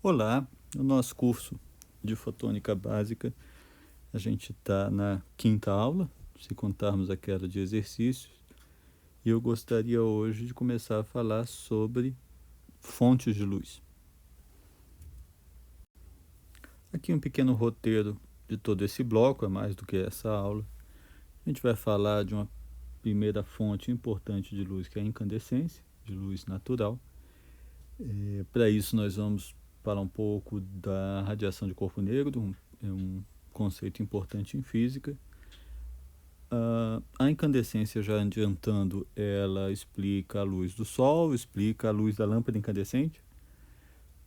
Olá, no nosso curso de fotônica básica, a gente está na quinta aula, se contarmos aquela de exercícios, e eu gostaria hoje de começar a falar sobre fontes de luz. Aqui um pequeno roteiro de todo esse bloco, é mais do que essa aula. A gente vai falar de uma primeira fonte importante de luz, que é a incandescência, de luz natural. Para isso nós vamos falar um pouco da radiação de corpo negro, um conceito importante em física. A incandescência, já adiantando, ela explica a luz do sol, explica a luz da lâmpada incandescente,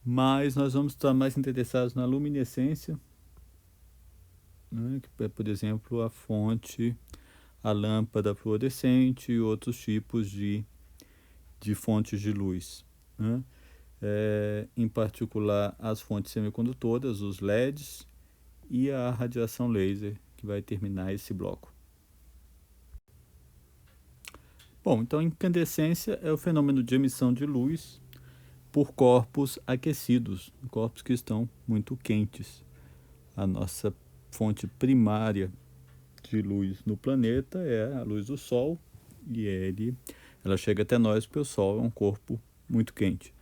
mas nós vamos estar mais interessados na luminescência, né, que é, por exemplo, a fonte, a lâmpada fluorescente e outros tipos de fontes de luz, né? Em particular as fontes semicondutoras, os LEDs e a radiação laser, que vai terminar esse bloco. Bom, então incandescência é o fenômeno de emissão de luz por corpos aquecidos, corpos que estão muito quentes. A nossa fonte primária de luz no planeta é a luz do Sol, e ela chega até nós porque o Sol é um corpo muito quente.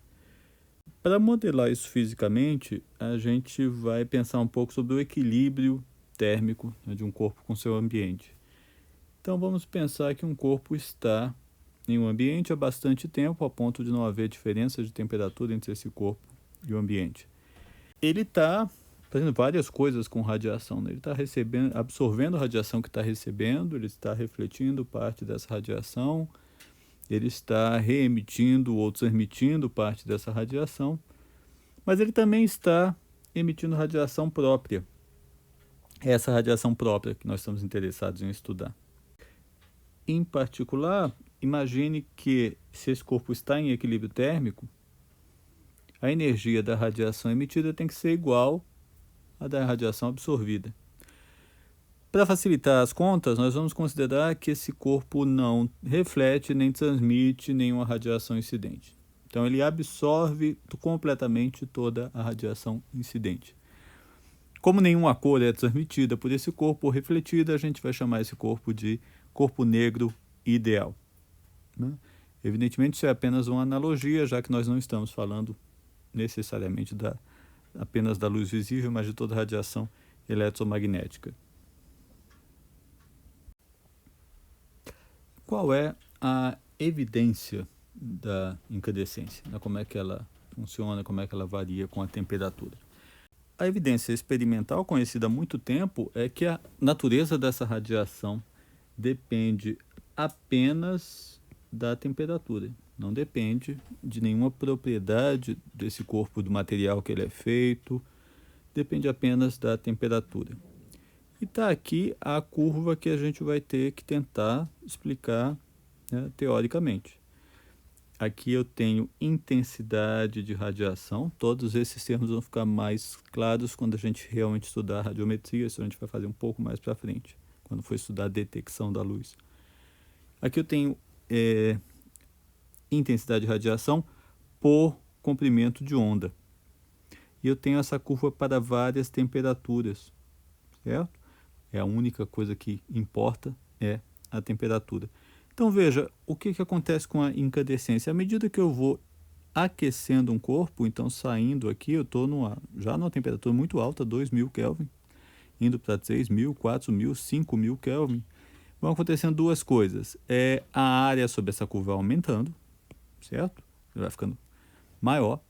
Para modelar isso fisicamente, a gente vai pensar um pouco sobre o equilíbrio térmico, né, de um corpo com seu ambiente. Então vamos pensar que um corpo está em um ambiente há bastante tempo, a ponto de não haver diferença de temperatura entre esse corpo e o ambiente. Ele está fazendo várias coisas com radiação, né? Ele está absorvendo a radiação que está recebendo, ele está refletindo parte dessa radiação, ele está reemitindo ou transmitindo parte dessa radiação, mas ele também está emitindo radiação própria. É essa radiação própria que nós estamos interessados em estudar. Em particular, imagine que, se esse corpo está em equilíbrio térmico, a energia da radiação emitida tem que ser igual à da radiação absorvida. Para facilitar as contas, nós vamos considerar que esse corpo não reflete nem transmite nenhuma radiação incidente. Então, ele absorve completamente toda a radiação incidente. Como nenhuma cor é transmitida por esse corpo ou refletida, a gente vai chamar esse corpo de corpo negro ideal, né? Evidentemente, isso é apenas uma analogia, já que nós não estamos falando necessariamente apenas da luz visível, mas de toda a radiação eletromagnética. Qual é a evidência da incandescência? Como é que ela funciona, como é que ela varia com a temperatura? A evidência experimental conhecida há muito tempo é que a natureza dessa radiação depende apenas da temperatura, não depende de nenhuma propriedade desse corpo, do material que ele é feito, depende apenas da temperatura. E está aqui a curva que a gente vai ter que tentar explicar, né, teoricamente. Aqui eu tenho intensidade de radiação. Todos esses termos vão ficar mais claros quando a gente realmente estudar a radiometria. Isso a gente vai fazer um pouco mais para frente, quando for estudar a detecção da luz. Aqui eu tenho intensidade de radiação por comprimento de onda. E eu tenho essa curva para várias temperaturas, certo? A única coisa que importa é a temperatura. Então veja, o que acontece com a incandescência? À medida que eu vou aquecendo um corpo, então saindo aqui, eu estou já numa temperatura muito alta, 2000 Kelvin, indo para 3000, 4000, 5000 Kelvin, vão acontecendo duas coisas. A área sobre essa curva aumentando, certo? Ele vai ficando maior,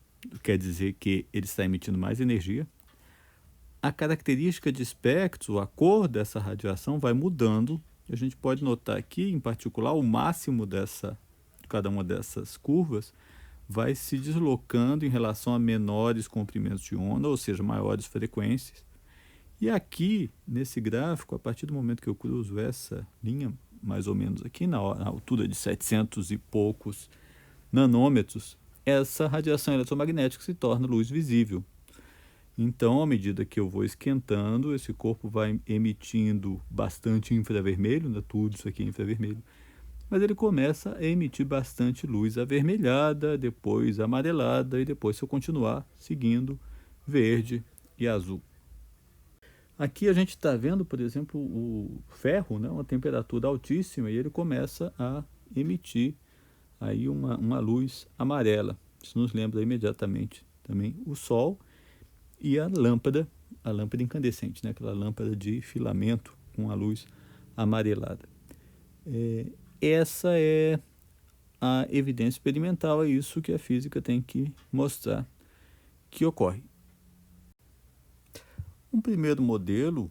quer dizer que ele está emitindo mais energia. A característica de espectro, a cor dessa radiação vai mudando. A gente pode notar aqui, em particular, o máximo de cada uma dessas curvas vai se deslocando em relação a menores comprimentos de onda, ou seja, maiores frequências. E aqui, nesse gráfico, a partir do momento que eu cruzo essa linha, mais ou menos aqui na altura de 700 e poucos nanômetros, essa radiação eletromagnética se torna luz visível. Então, à medida que eu vou esquentando, esse corpo vai emitindo bastante infravermelho, né? Tudo isso aqui é infravermelho, mas ele começa a emitir bastante luz avermelhada, depois amarelada, e depois, se eu continuar seguindo, verde e azul. Aqui a gente está vendo, por exemplo, o ferro, né, uma temperatura altíssima, e ele começa a emitir aí uma luz amarela. Isso nos lembra imediatamente também o Sol e a lâmpada incandescente, né, aquela lâmpada de filamento com a luz amarelada. Essa é a evidência experimental, é isso que a física tem que mostrar que ocorre. Um primeiro modelo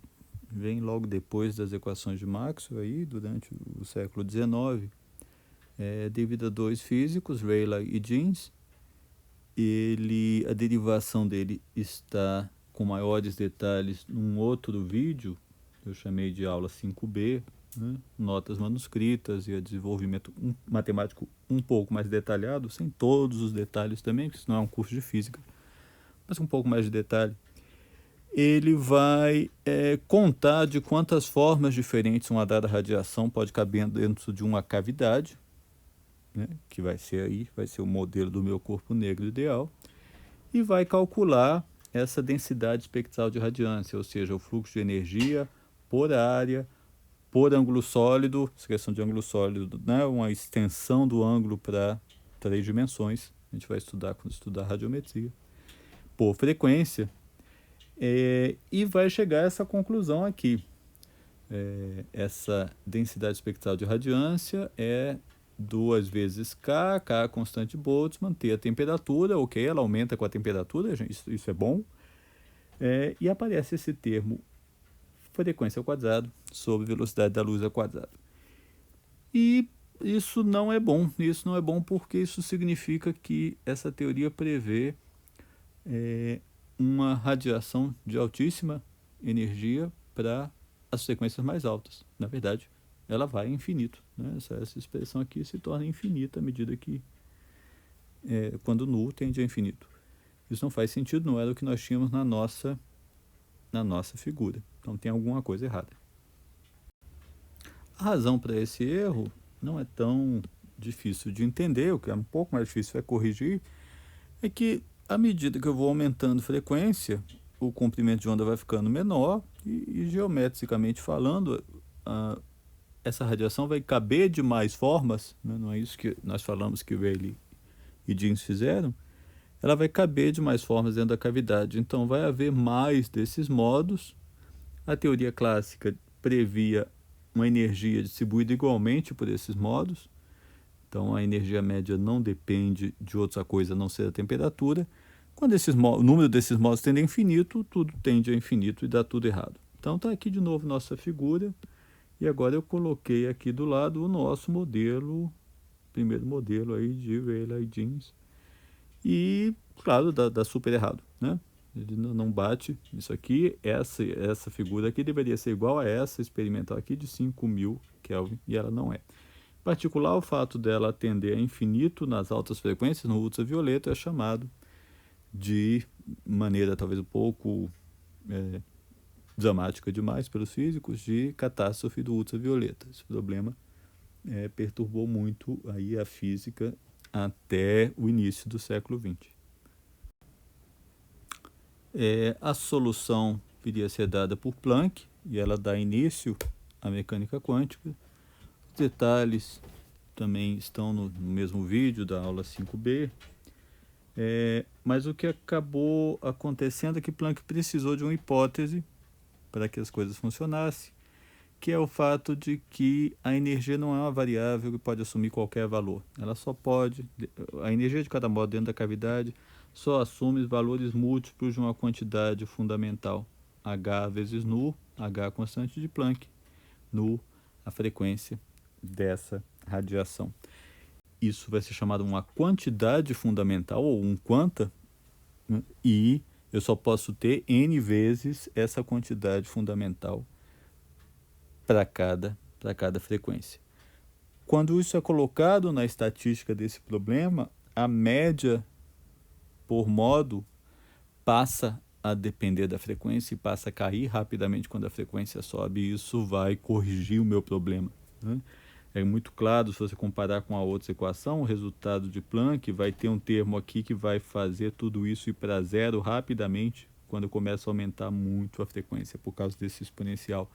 vem logo depois das equações de Maxwell, aí, durante o século XIX, devido a dois físicos, Rayleigh e Jeans. A derivação dele está com maiores detalhes num outro vídeo, eu chamei de aula 5B, né? Notas manuscritas e o desenvolvimento matemático um pouco mais detalhado, sem todos os detalhes também, porque isso não é um curso de física, mas um pouco mais de detalhe. Ele vai contar de quantas formas diferentes uma dada radiação pode caber dentro de uma cavidade, né, que vai ser o modelo do meu corpo negro ideal, e vai calcular essa densidade espectral de radiância, ou seja, o fluxo de energia por área, por ângulo sólido, essa questão de ângulo sólido, né, uma extensão do ângulo para 3 dimensões, a gente vai estudar quando estudar radiometria, por frequência, e vai chegar a essa conclusão aqui. Essa densidade espectral de radiância é 2 vezes K, K constante de Boltzmann, T a temperatura, ok, ela aumenta com a temperatura, isso é bom, e aparece esse termo frequência ao quadrado sobre velocidade da luz ao quadrado. E isso não é bom porque isso significa que essa teoria prevê uma radiação de altíssima energia para as frequências mais altas. Na verdade, ela vai a infinito, né? Essa expressão aqui se torna infinita à medida que, quando nu tende a infinito. Isso não faz sentido, não era o que nós tínhamos na nossa figura. Então tem alguma coisa errada. A razão para esse erro não é tão difícil de entender, o que é um pouco mais difícil é corrigir, é que à medida que eu vou aumentando frequência, o comprimento de onda vai ficando menor e geometricamente falando, essa radiação vai caber de mais formas, né? Não é isso que nós falamos que Rayleigh e Jeans fizeram, ela vai caber de mais formas dentro da cavidade, então vai haver mais desses modos. A teoria clássica previa uma energia distribuída igualmente por esses modos, então a energia média não depende de outra coisa a não ser a temperatura. Quando o número desses modos tende a infinito, tudo tende a infinito e dá tudo errado. Então está aqui de novo nossa figura, e agora eu coloquei aqui do lado o nosso modelo, primeiro modelo aí de Rayleigh e Jeans, e claro, dá super errado, né? Ele não bate isso aqui, essa figura aqui deveria ser igual a essa experimental aqui de 5.000 Kelvin, e ela não é. Em particular, o fato dela atender a infinito nas altas frequências, no ultravioleta, é chamado de maneira talvez um pouco dramática demais pelos físicos, de catástrofe do ultravioleta. Esse problema perturbou muito aí a física até o início do século XX. A solução viria a ser dada por Planck, e ela dá início à mecânica quântica. Os detalhes também estão no mesmo vídeo da aula 5B, mas o que acabou acontecendo é que Planck precisou de uma hipótese para que as coisas funcionassem, que é o fato de que a energia não é uma variável que pode assumir qualquer valor. Ela só pode, a energia de cada modo dentro da cavidade só assume valores múltiplos de uma quantidade fundamental, H vezes nu, H constante de Planck, nu a frequência dessa radiação. Isso vai ser chamado uma quantidade fundamental, ou um quanta, né? E eu só posso ter n vezes essa quantidade fundamental para cada frequência. Quando isso é colocado na estatística desse problema, a média por modo passa a depender da frequência e passa a cair rapidamente quando a frequência sobe, e isso vai corrigir o meu problema, né? É muito claro se você comparar com a outra equação, o resultado de Planck vai ter um termo aqui que vai fazer tudo isso ir para zero rapidamente quando começa a aumentar muito a frequência por causa desse exponencial.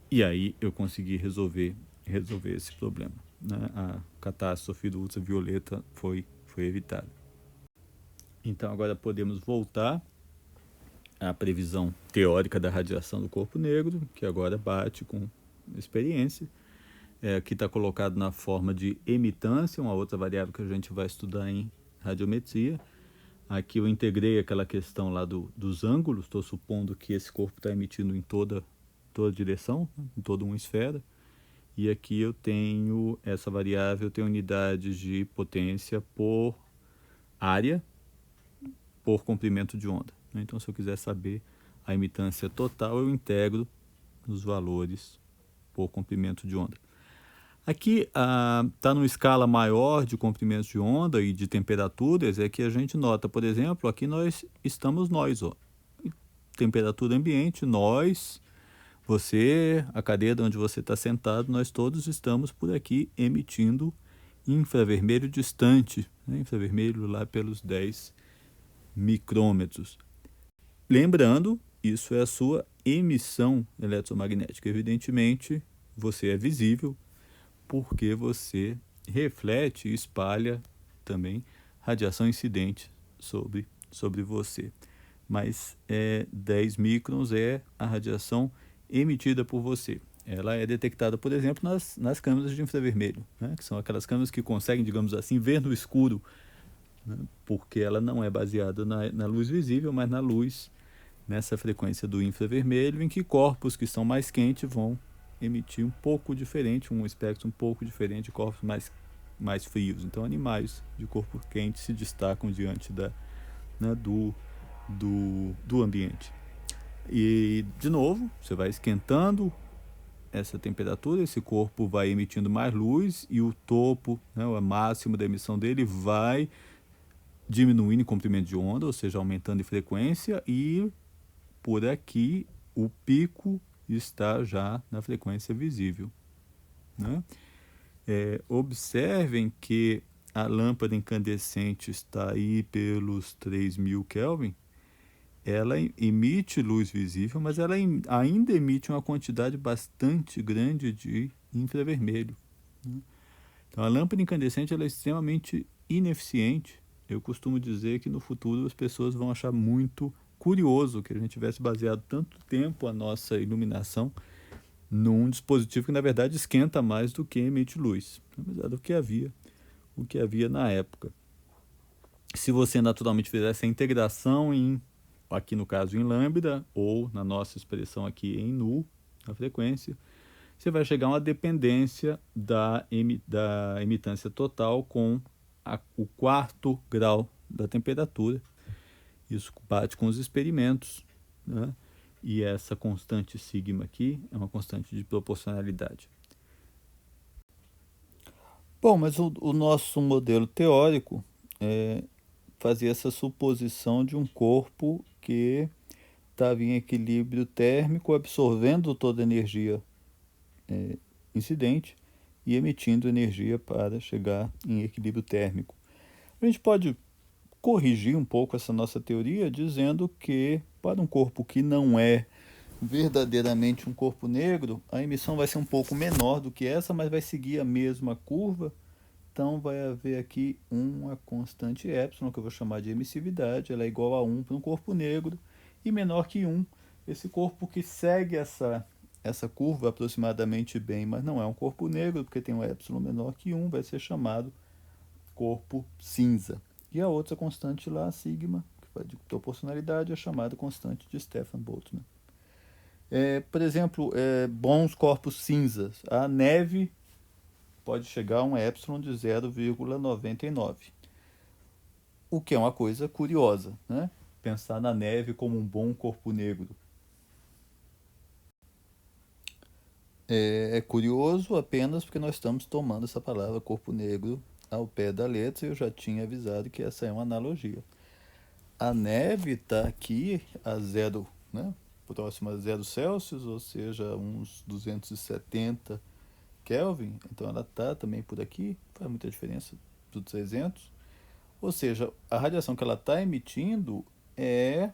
E aí eu consegui resolver esse problema, né? A catástrofe do ultravioleta foi evitada. Então agora podemos voltar à previsão teórica da radiação do corpo negro, que agora bate com experiência. Aqui está colocado na forma de emitância, uma outra variável que a gente vai estudar em radiometria. Aqui eu integrei aquela questão lá dos ângulos, estou supondo que esse corpo está emitindo em toda direção, em toda uma esfera. E aqui eu tenho essa variável, tem unidades de potência por área, por comprimento de onda. Então, se eu quiser saber a emitância total, eu integro os valores por comprimento de onda. Aqui está numa escala maior de comprimento de onda e de temperaturas, é que a gente nota, por exemplo, aqui estamos nós, ó, temperatura ambiente, nós, você, a cadeira onde você está sentado, nós todos estamos por aqui emitindo infravermelho distante, né? Infravermelho lá pelos 10 micrômetros. Lembrando, isso é a sua emissão eletromagnética. Evidentemente, você é visível porque você reflete e espalha também radiação incidente sobre você. Mas 10 microns é a radiação emitida por você. Ela é detectada, por exemplo, nas câmeras de infravermelho, né? Que são aquelas câmeras que conseguem, digamos assim, ver no escuro, né? Porque ela não é baseada na luz visível, mas na luz, nessa frequência do infravermelho, em que corpos que são mais quentes vão emitir um pouco diferente, um espectro um pouco diferente de corpos mais frios. Então, animais de corpo quente se destacam diante do ambiente. E, de novo, você vai esquentando essa temperatura, esse corpo vai emitindo mais luz e o topo, né, o máximo da emissão dele vai diminuindo em comprimento de onda, ou seja, aumentando em frequência, e por aqui o pico está já na frequência visível, né? Observem que a lâmpada incandescente está aí pelos 3000 Kelvin. Ela emite luz visível, mas ela ainda emite uma quantidade bastante grande de infravermelho, né? Então, a lâmpada incandescente ela é extremamente ineficiente. Eu costumo dizer que no futuro as pessoas vão achar muito curioso que a gente tivesse baseado tanto tempo a nossa iluminação num dispositivo que, na verdade, esquenta mais do que emite luz, apesar do que havia na época. Se você naturalmente fizesse a integração aqui no caso em lambda, ou na nossa expressão aqui em nu, a frequência, você vai chegar a uma dependência da emitância total com o quarto grau da temperatura. Isso bate com os experimentos, né? E essa constante sigma aqui é uma constante de proporcionalidade. Bom, mas o nosso modelo teórico fazia essa suposição de um corpo que estava em equilíbrio térmico, absorvendo toda a energia incidente e emitindo energia para chegar em equilíbrio térmico. A gente pode corrigir um pouco essa nossa teoria dizendo que para um corpo que não é verdadeiramente um corpo negro, a emissão vai ser um pouco menor do que essa, mas vai seguir a mesma curva. Então vai haver aqui uma constante epsilon, que eu vou chamar de emissividade, ela é igual a 1 para um corpo negro e menor que 1. Esse corpo que segue essa curva aproximadamente bem, mas não é um corpo negro, porque tem um epsilon menor que 1, vai ser chamado corpo cinza. E a outra constante lá, sigma, que vai de proporcionalidade, é chamada constante de Stefan-Boltzmann. Por exemplo, bons corpos cinzas. A neve pode chegar a um epsilon de 0,99. O que é uma coisa curiosa, né? Pensar na neve como um bom corpo negro. É curioso apenas porque nós estamos tomando essa palavra corpo negro ao pé da letra e eu já tinha avisado que essa é uma analogia. A neve está aqui a zero, né? Próximo a 0 Celsius, ou seja, uns 270 Kelvin, então ela está também por aqui, faz muita diferença dos 300. Ou seja, a radiação que ela está emitindo é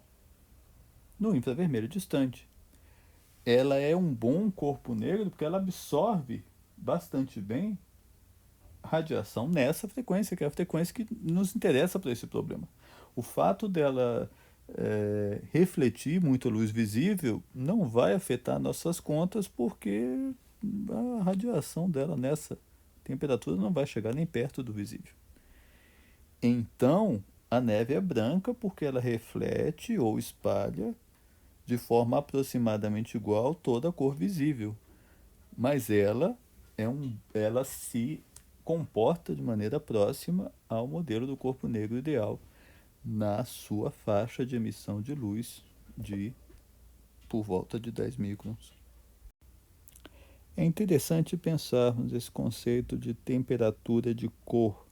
no infravermelho distante. Ela é um bom corpo negro porque ela absorve bastante bem radiação nessa frequência, que é a frequência que nos interessa para esse problema. O fato dela refletir muita luz visível não vai afetar nossas contas porque a radiação dela nessa temperatura não vai chegar nem perto do visível. Então, a neve é branca porque ela reflete ou espalha de forma aproximadamente igual toda a cor visível, mas ela se comporta de maneira próxima ao modelo do corpo negro ideal na sua faixa de emissão de luz de por volta de 10 microns. É interessante pensarmos esse conceito de temperatura de cor.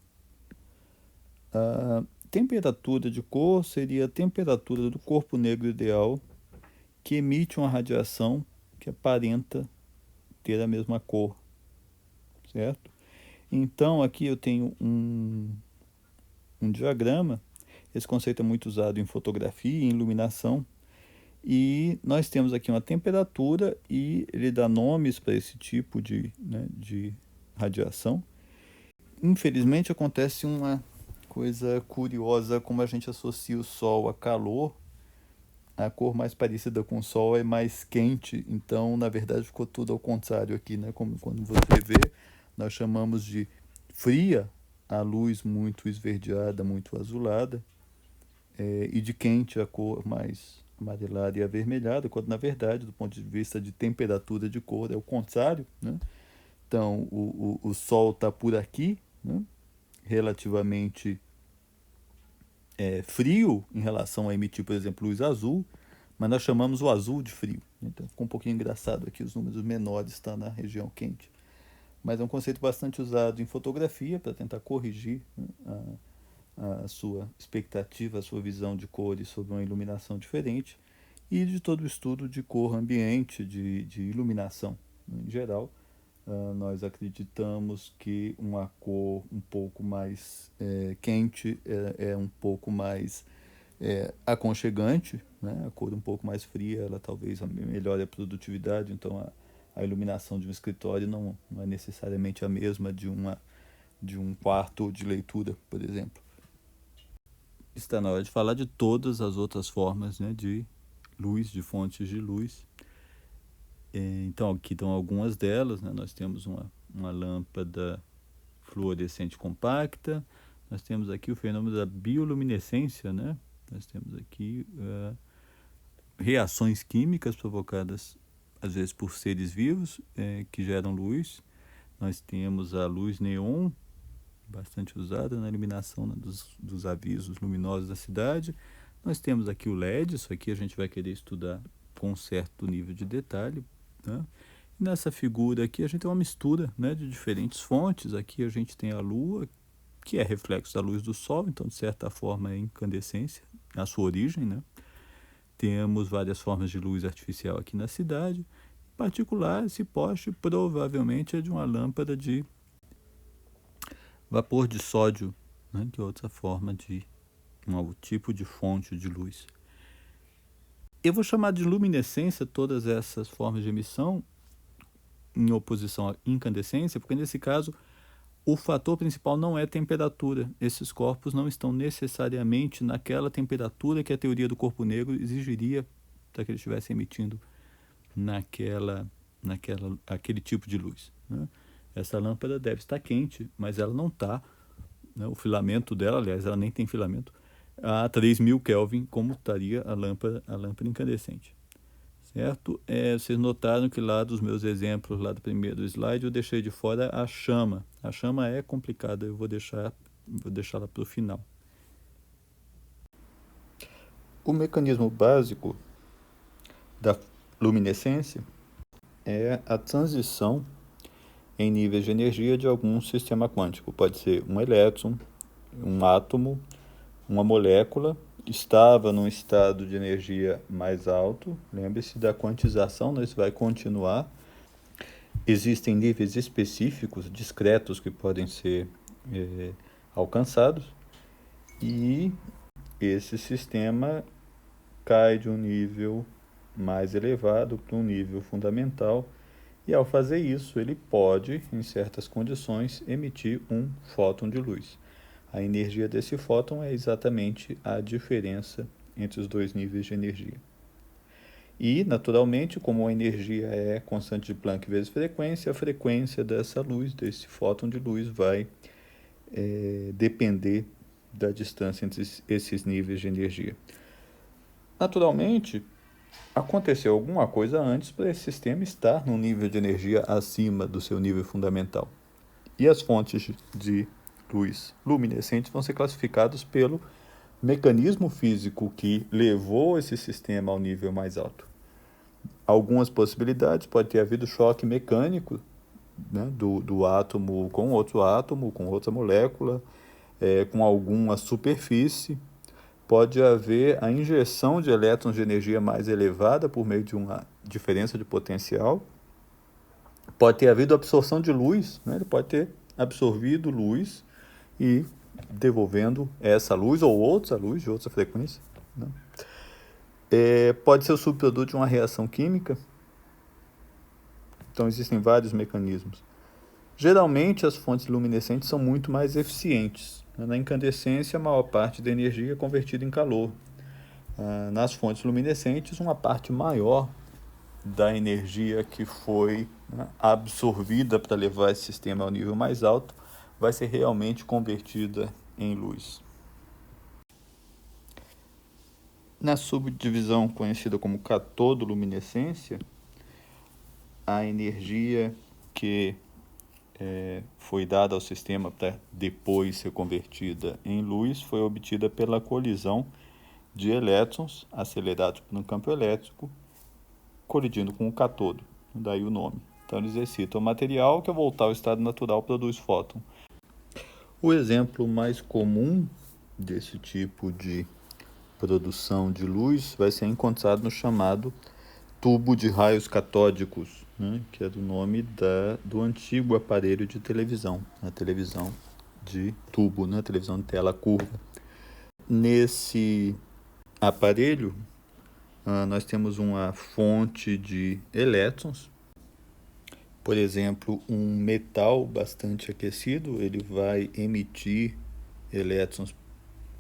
A temperatura de cor seria a temperatura do corpo negro ideal que emite uma radiação que aparenta ter a mesma cor, certo? Então, aqui eu tenho um diagrama. Esse conceito é muito usado em fotografia e em iluminação. E nós temos aqui uma temperatura e ele dá nomes para esse tipo de radiação. Infelizmente, acontece uma coisa curiosa, como a gente associa o Sol a calor, a cor mais parecida com o Sol é mais quente, então, na verdade, ficou tudo ao contrário aqui, né? Como quando você vê, nós chamamos de fria a luz muito esverdeada, muito azulada, e de quente a cor mais amarelada e avermelhada, quando, na verdade, do ponto de vista de temperatura de cor, é o contrário, né? Então, o Sol está por aqui, né? Relativamente frio em relação a emitir, por exemplo, luz azul, mas nós chamamos o azul de frio. Então ficou um pouquinho engraçado aqui, os números menores estão na região quente. Mas é um conceito bastante usado em fotografia para tentar corrigir, né, a sua expectativa, a sua visão de cores sobre uma iluminação diferente e de todo o estudo de cor ambiente, de iluminação, né, em geral. Nós acreditamos que uma cor um pouco mais quente é um pouco mais aconchegante, né? A cor um pouco mais fria, ela talvez melhore a produtividade, então a iluminação de um escritório não é necessariamente a mesma de um quarto de leitura, por exemplo. Está na hora de falar de todas as outras formas, né, de luz, de fontes de luz. Então, aqui estão algumas delas, né? Nós temos uma lâmpada fluorescente compacta, nós temos aqui o fenômeno da bioluminescência, né? Nós temos aqui reações químicas provocadas, às vezes, por seres vivos que geram luz. Nós temos a luz neon, bastante usada na iluminação, né, dos avisos luminosos da cidade. Nós temos aqui o LED, isso aqui a gente vai querer estudar com um certo nível de detalhe, né? Nessa figura aqui a gente tem uma mistura, né, de diferentes fontes. Aqui a gente tem a Lua, que é reflexo da luz do Sol, então de certa forma é incandescência, na sua origem, né? Temos várias formas de luz artificial aqui na cidade. Em particular, esse poste provavelmente é de uma lâmpada de vapor de sódio, né, que é outra forma de um tipo de fonte de luz. Eu vou chamar de luminescência todas essas formas de emissão em oposição à incandescência, porque nesse caso o fator principal não é temperatura. Esses corpos não estão necessariamente naquela temperatura que a teoria do corpo negro exigiria para que eles estivessem emitindo aquele tipo de luz, né? Essa lâmpada deve estar quente, mas ela não está, né? O filamento dela, aliás, ela nem tem filamento, a 3.000 Kelvin, como estaria a lâmpada incandescente. Certo? Vocês notaram que lá dos meus exemplos, lá do primeiro slide, eu deixei de fora a chama. A chama é complicada, eu vou deixá-la para o final. O mecanismo básico da luminescência é a transição em níveis de energia de algum sistema quântico. Pode ser um elétron, um átomo, uma molécula. Estava num estado de energia mais alto, lembre-se da quantização, isso vai continuar. existem níveis específicos, discretos, que podem ser alcançados, e esse sistema cai de um nível mais elevado para um nível fundamental, e ao fazer isso, ele pode, em certas condições, emitir um fóton de luz. A energia desse fóton é exatamente a diferença entre os dois níveis de energia. E, naturalmente, como a energia é constante de Planck vezes frequência, a frequência dessa luz, desse fóton de luz, vai depender da distância entre esses níveis de energia. Naturalmente, aconteceu alguma coisa antes para esse sistema estar num nível de energia acima do seu nível fundamental. E as fontes de luz luminescente vão ser classificadas pelo mecanismo físico que levou esse sistema ao nível mais alto. Algumas possibilidades, pode ter havido choque mecânico, né, do átomo com outro átomo, com outra molécula, com alguma superfície. Pode haver a injeção de elétrons de energia mais elevada por meio de uma diferença de potencial. Pode ter havido absorção de luz, né? Ele pode ter absorvido luz e devolvendo essa luz ou outra luz de outra frequência, né? Pode ser o subproduto de uma reação química. Então, existem vários mecanismos. Geralmente, as fontes luminescentes são muito mais eficientes. Na incandescência, a maior parte da energia é convertida em calor. Nas fontes luminescentes, uma parte maior da energia que foi, né, absorvida para levar esse sistema ao nível mais alto vai ser realmente convertida em luz. Na subdivisão conhecida como catodoluminescência, a energia que foi dada ao sistema para depois ser convertida em luz foi obtida pela colisão de elétrons acelerados por um campo elétrico colidindo com o cátodo, daí o nome. Então eles excitam o material que, ao voltar ao estado natural, produz fóton. O exemplo mais comum desse tipo de produção de luz vai ser encontrado no chamado tubo de raios catódicos, né, que é do nome do antigo aparelho de televisão, a televisão de tubo, né, a televisão de tela curva. Nesse aparelho, nós temos uma fonte de elétrons. Por exemplo, um metal bastante aquecido, ele vai emitir elétrons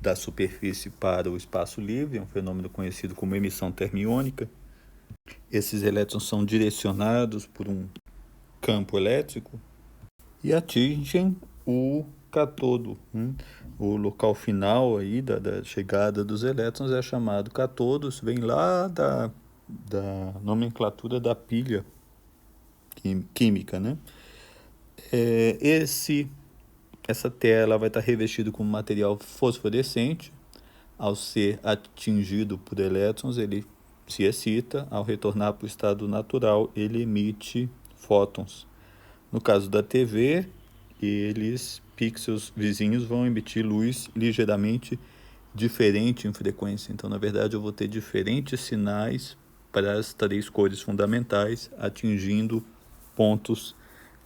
da superfície para o espaço livre, é um fenômeno conhecido como emissão termiônica. Esses elétrons são direcionados por um campo elétrico e atingem o cátodo. O local final aí da chegada dos elétrons é chamado cátodo. Isso vem lá da nomenclatura da pilha química, né? Essa tela vai estar revestida com material fosforescente. Ao ser atingido por elétrons, ele se excita. Ao retornar para o estado natural, ele emite fótons. No caso da TV, pixels vizinhos vão emitir luz ligeiramente diferente em frequência. Então, na verdade, eu vou ter diferentes sinais para as 3 cores fundamentais, atingindo pontos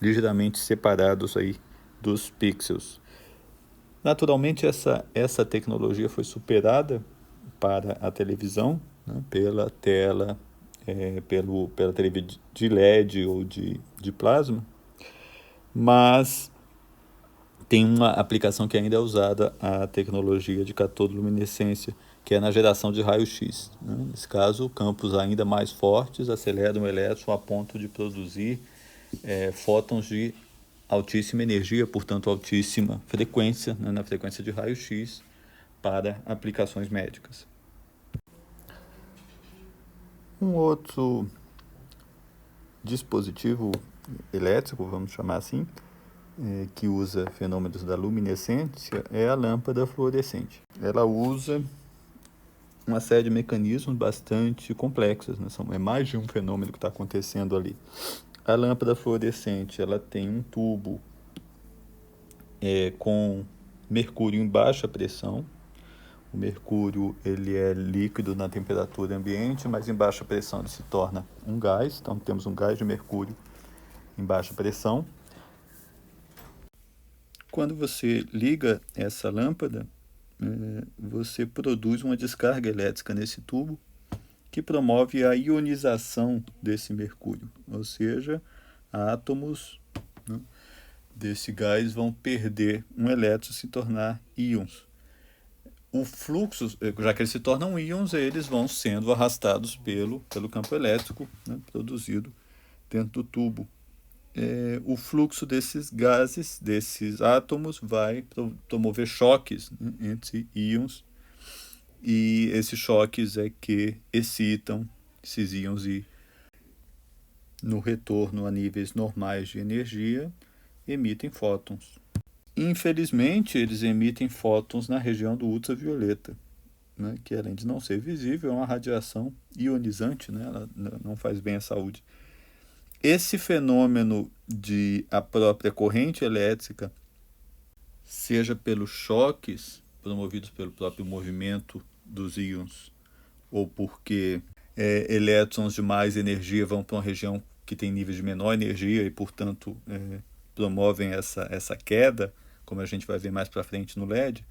ligeiramente separados aí dos pixels. Naturalmente, essa tecnologia foi superada para a televisão, né, pela tela, pela televisão de LED ou de plasma, mas tem uma aplicação que ainda é usada, a tecnologia de catodoluminescência, que é na geração de raio-x. Né? Nesse caso, campos ainda mais fortes aceleram o elétron a ponto de produzir fótons de altíssima energia, portanto altíssima frequência, né, na frequência de raio-x, para aplicações médicas. Um outro dispositivo elétrico, vamos chamar assim, que usa fenômenos da luminescência é a lâmpada fluorescente. Ela usa uma série de mecanismos bastante complexos, né? É mais de um fenômeno que está acontecendo ali. A lâmpada fluorescente, ela tem um tubo com mercúrio em baixa pressão. O mercúrio, ele é líquido na temperatura ambiente, mas em baixa pressão ele se torna um gás. Então temos um gás de mercúrio em baixa pressão. Quando você liga essa lâmpada, você produz uma descarga elétrica nesse tubo que promove a ionização desse mercúrio, ou seja, átomos, né, desse gás vão perder um elétron e se tornar íons. O fluxo, já que eles se tornam íons, eles vão sendo arrastados pelo campo elétrico, né, produzido dentro do tubo. O fluxo desses gases, desses átomos, vai promover choques, né, entre íons, e esses choques é que excitam esses íons e, no retorno a níveis normais de energia, emitem fótons. Infelizmente, eles emitem fótons na região do ultravioleta, né, que além de não ser visível, é uma radiação ionizante, né, ela não faz bem à saúde. Esse fenômeno de a própria corrente elétrica, seja pelos choques promovidos pelo próprio movimento dos íons, ou porque elétrons de mais energia vão para uma região que tem níveis de menor energia e, portanto, promovem essa queda, como a gente vai ver mais para frente no LED,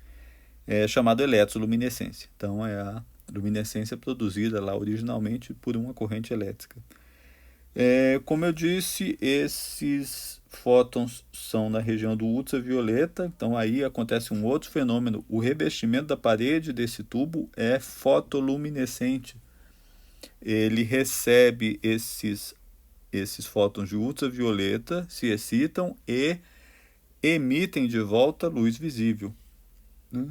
é chamado eletroluminescência. Então, é a luminescência produzida lá originalmente por uma corrente elétrica. Como eu disse, esses fótons são na região do ultravioleta, então aí acontece um outro fenômeno. O revestimento da parede desse tubo é fotoluminescente. Ele recebe esses fótons de ultravioleta, se excitam e emitem de volta luz visível, né?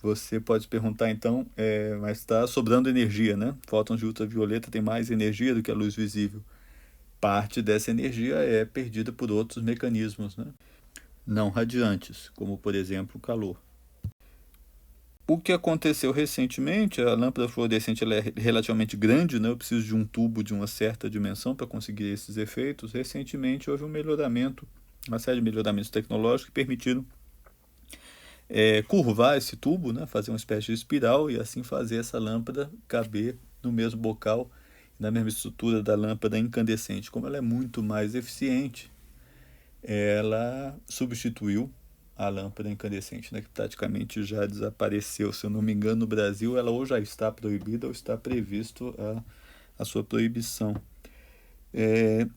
Você pode se perguntar então, mas está sobrando energia, né? Fótons de ultravioleta têm mais energia do que a luz visível. Parte dessa energia é perdida por outros mecanismos, né, não radiantes, como por exemplo o calor. O que aconteceu recentemente, a lâmpada fluorescente ela é relativamente grande, né? Eu preciso de um tubo de uma certa dimensão para conseguir esses efeitos. Recentemente houve um melhoramento, uma série de melhoramentos tecnológicos que permitiram curvar esse tubo, né? Fazer uma espécie de espiral e assim fazer essa lâmpada caber no mesmo bocal, na mesma estrutura da lâmpada incandescente. Como ela é muito mais eficiente, ela substituiu a lâmpada incandescente, né, que praticamente já desapareceu. Se eu não me engano, no Brasil ela ou já está proibida ou está previsto a sua proibição.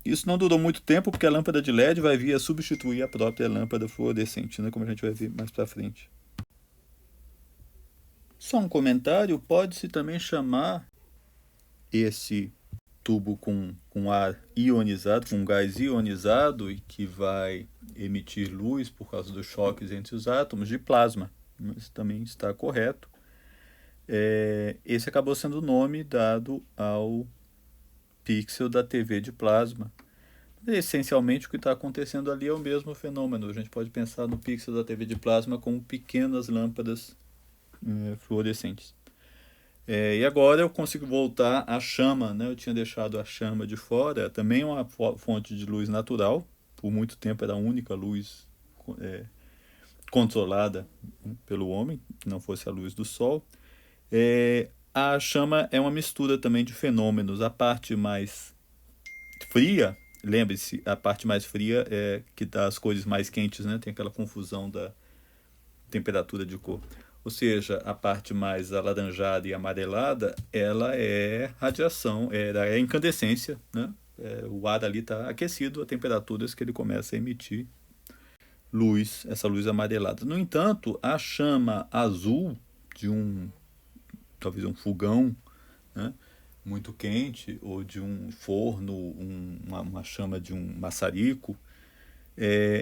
Isso não durou muito tempo, porque a lâmpada de LED vai vir a substituir a própria lâmpada fluorescente, né, como a gente vai ver mais para frente. Só um comentário, pode-se também chamar esse tubo com ar ionizado, com gás ionizado e que vai emitir luz por causa dos choques entre os átomos, de plasma. Isso também está correto. Esse acabou sendo o nome dado ao pixel da TV de plasma. Essencialmente, o que está acontecendo ali é o mesmo fenômeno. A gente pode pensar no pixel da TV de plasma como pequenas lâmpadas fluorescentes. E agora eu consigo voltar à chama, né? Eu tinha deixado a chama de fora, também é uma fonte de luz natural. Por muito tempo era a única luz controlada, né, pelo homem, que não fosse a luz do sol. A chama é uma mistura também de fenômenos. A parte mais fria, lembre-se, a parte mais fria é que dá as cores mais quentes, né? Tem aquela confusão da temperatura de cor. Ou seja, a parte mais alaranjada e amarelada, ela é radiação, é incandescência, né? O ar ali está aquecido a temperaturas que ele começa a emitir luz, essa luz amarelada. No entanto, a chama azul de talvez um fogão, né, muito quente, ou de um forno, uma chama de um maçarico,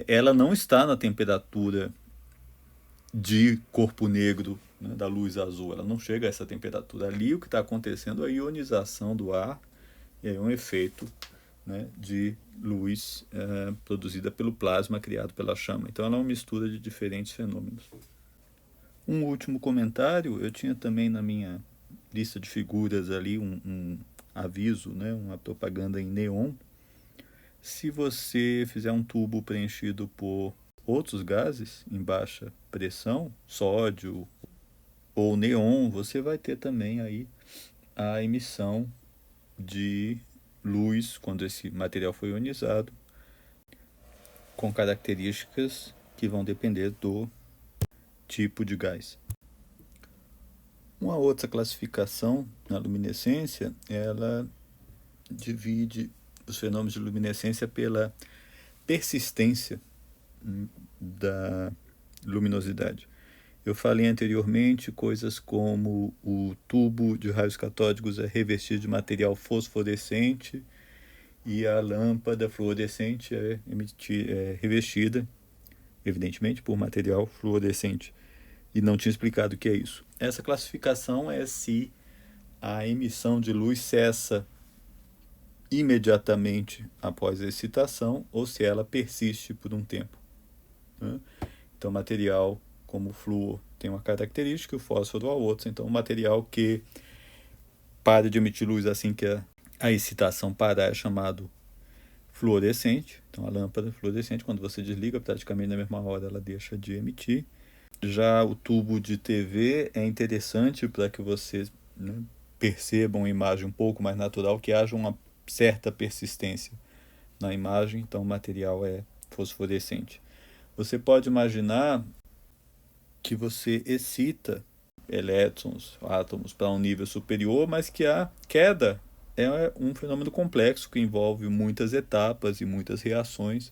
ela não está na temperatura de corpo negro, né, da luz azul. Ela não chega a essa temperatura. Ali o que está acontecendo é a ionização do ar, e é um efeito, né, de luz produzida pelo plasma criado pela chama. Então ela é uma mistura de diferentes fenômenos. Um último comentário, eu tinha também na minha lista de figuras ali um aviso, né, uma propaganda em neon. Se você fizer um tubo preenchido por outros gases em baixa pressão, sódio ou neon, você vai ter também aí a emissão de luz quando esse material foi ionizado, com características que vão depender do tipo de gás. Uma outra classificação na luminescência, ela divide os fenômenos de luminescência pela persistência da luminosidade. Eu falei anteriormente coisas como o tubo de raios catódicos é revestido de material fosforescente e a lâmpada fluorescente é revestida, evidentemente, por material fluorescente. E não tinha explicado o que é isso. Essa classificação é se a emissão de luz cessa imediatamente após a excitação ou se ela persiste por um tempo. Então, material como o flúor tem uma característica, o fósforo a outra. Então, o material que para de emitir luz assim que a excitação parar é chamado fluorescente. Então, a lâmpada fluorescente, quando você desliga, praticamente na mesma hora ela deixa de emitir. Já o tubo de TV é interessante para que vocês percebam a imagem um pouco mais natural, que haja uma certa persistência na imagem, então o material é fosforescente. Você pode imaginar que você excita elétrons, átomos para um nível superior, mas que a queda é um fenômeno complexo que envolve muitas etapas e muitas reações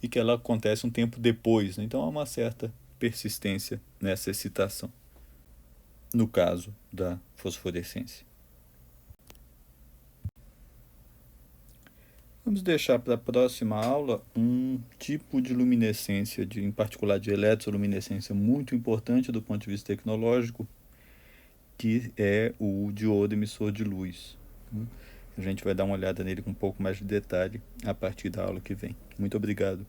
e que ela acontece um tempo depois. Então há uma certa persistência nessa excitação, no caso da fosforescência. Vamos deixar para a próxima aula um tipo de luminescência, em particular de eletroluminescência, muito importante do ponto de vista tecnológico, que é o diodo emissor de luz. A gente vai dar uma olhada nele com um pouco mais de detalhe a partir da aula que vem. Muito obrigado.